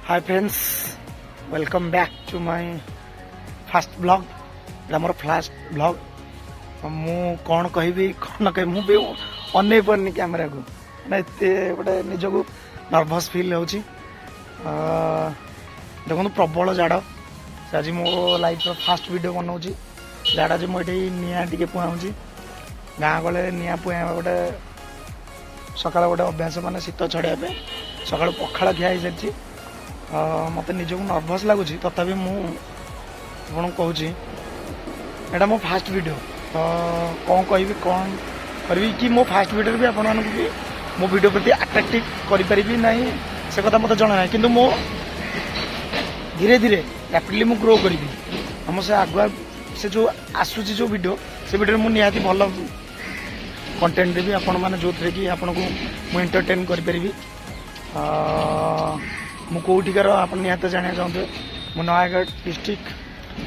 Hi friends, welcome back to my fast blog. मोर fast blog मु कौन कहबी कौन न कह भी अनै पारनी कैमेरा को एत गोटे निजक नर्भस फिल हो देखो प्रबल जाड़ आज मो लाइफ फास्ट वीडियो बनाऊँगी। जाड़ आज मुझे निआ टे पुआऊँगी गाँ गले निआ पुआ गोटे सकाल गोटे अभ्यास मान शीत छड़ाई सका पखाड़ खिया हो सारी मत निजक नर्भस लगुच तथापि मुझे कहूँ यहाँ मो फास्ट वीडियो तो कौन कहि कौन करी कि मो फास्ट वीडियो भी आपण भी मो वीडियो प्रति अट्राक्टिव करी ना से कथा मत जना कि मो धीरे धीरे रैपिडली मु ग्रो करी हम से आगुआ से जो आसूची जो वीडियो से वीडियो मुझे निहाती भल कंटेंट देवी आपण मैंने जो थे कि आपन को मुझे एंटरटेन करी मु कौटिकार आप निहत जाना चाहते मु नयागढ़ डिस्ट्रिक्ट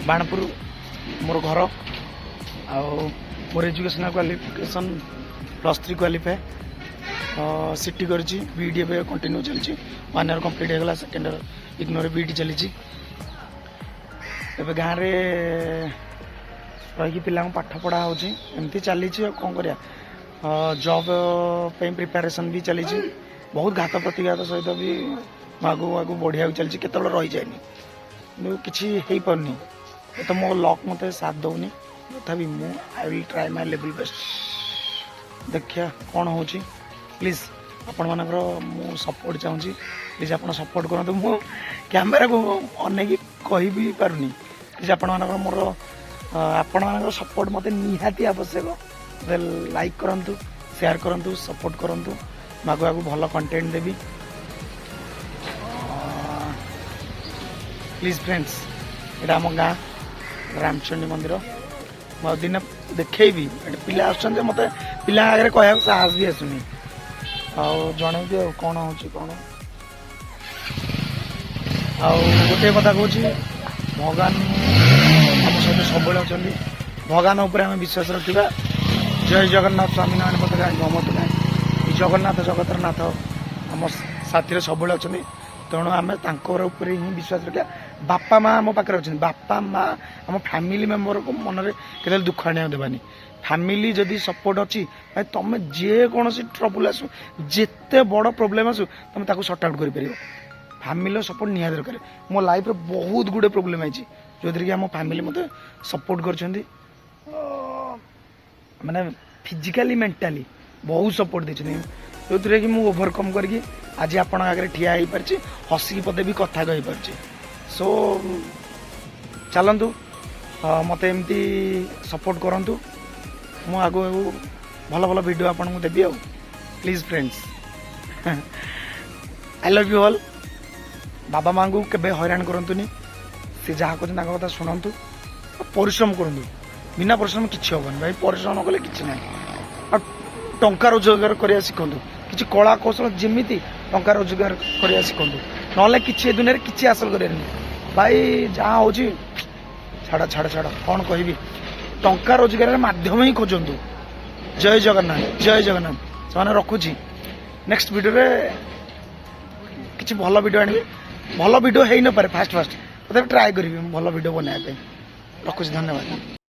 बाणपुर मोर घर मोर एजुकेशनल क्वालिफिकेशन +3 क्वालिफाए सीटी करी बीडी कंटिन्यू चलती 1 ईयर कंप्लीट होगा सेकेंड ईयर इग्नोर बीडी चली गाँव में रही पिला पाठ पढ़ा होमती चली कौन कर जॉब प्रिपेरेसन भी चली बहुत घात प्रतिघात सहित भी आगू आगू बढ़िया चलती केत रही जाए कि पारनी तो मो लक मत साथ दौनी तथापि I will try my level best देखिया कौन हो प्लीज आपण मानकर मु सपोर्ट चाहूँगी प्लीज आप सपोर्ट करूँ मु कैमेरा को अनेक कह भी पारुनी प्लीज आपण मानकर मोर आपण मानकर सपोर्ट मत निहाती आवश्यक लाइक करूँ शेयर करूँ सपोर्ट करूँ आगू आगू भल कंटेंट देवी प्लीज फ्रेंड्स यहाँ आम गाँ रामचंडी मंदिर मैं दिन देखी पिला मत पिला आगे कह साहस भी आसुनी जनइबी कौन हो कौन गोटे कथा कहूँ भगवान आम सहित सब अच्छा भगवान उपर आम विश्वास रखा जय जगन्नाथ स्वामी नारायण पथ गाय गमत गाय जगन्नाथ जगतर नाथ आम साथी सब अच्छा तेणु आम ऊपर ही विश्वास रखा बापा माँ आम पाखे अच्छा बापा माँ आम फैमिली मेम्बर को मन में के दुख आने देवानी फैमिली जदि सपोर्ट अच्छी भाई तुम जेकोसी ट्रबुल आसू जिते बड़ प्रोब्लेम आसू तुम ताको सॉर्ट आउट कर फैमिली सपोर्ट निहाती दरकार मो लाइफ रे बहुत गुड़े प्रोब्लेम आई जो कि आम फैमिली मत सपोर्ट कर माने फिजिकली मेंटली बहुत सपोर्ट देते जो थे कि मुझे ओभरकम करके आज आपण आगे ठिया हो पार्टी हसिकी पदे भी कथा कही पार्टी सो चलतु मत एमती सपोर्ट करूँ मु आगो भल भल वीडियो आपन को देवी please friends I love you all बाबा माँ को केबे हैरान करंतुनी से जहाँ कहते कथा शुणु परिश्रम करूँ बिना परिश्रम किसी हेनी भाई परिश्रम न कले कि ना टंका रोजगार करने शिखु किसी कला कौशल जमी टंका रोजगार करने शिखु ना कि दुनिया किसी हासिल कर भाई जहाँ हो छाड़ छाड़ छाड़ कौन कहि टंका रोजगार माध्यम ही खोजतु जय जगन्नाथ से रखुची नेक्स्ट वीडियो रे किसी भल वीडियो आनी भल वीडियो हो न पारे फास्ट फास्ट तथा ट्राए करी भल वीडियो बनाया रखुची धन्यवाद।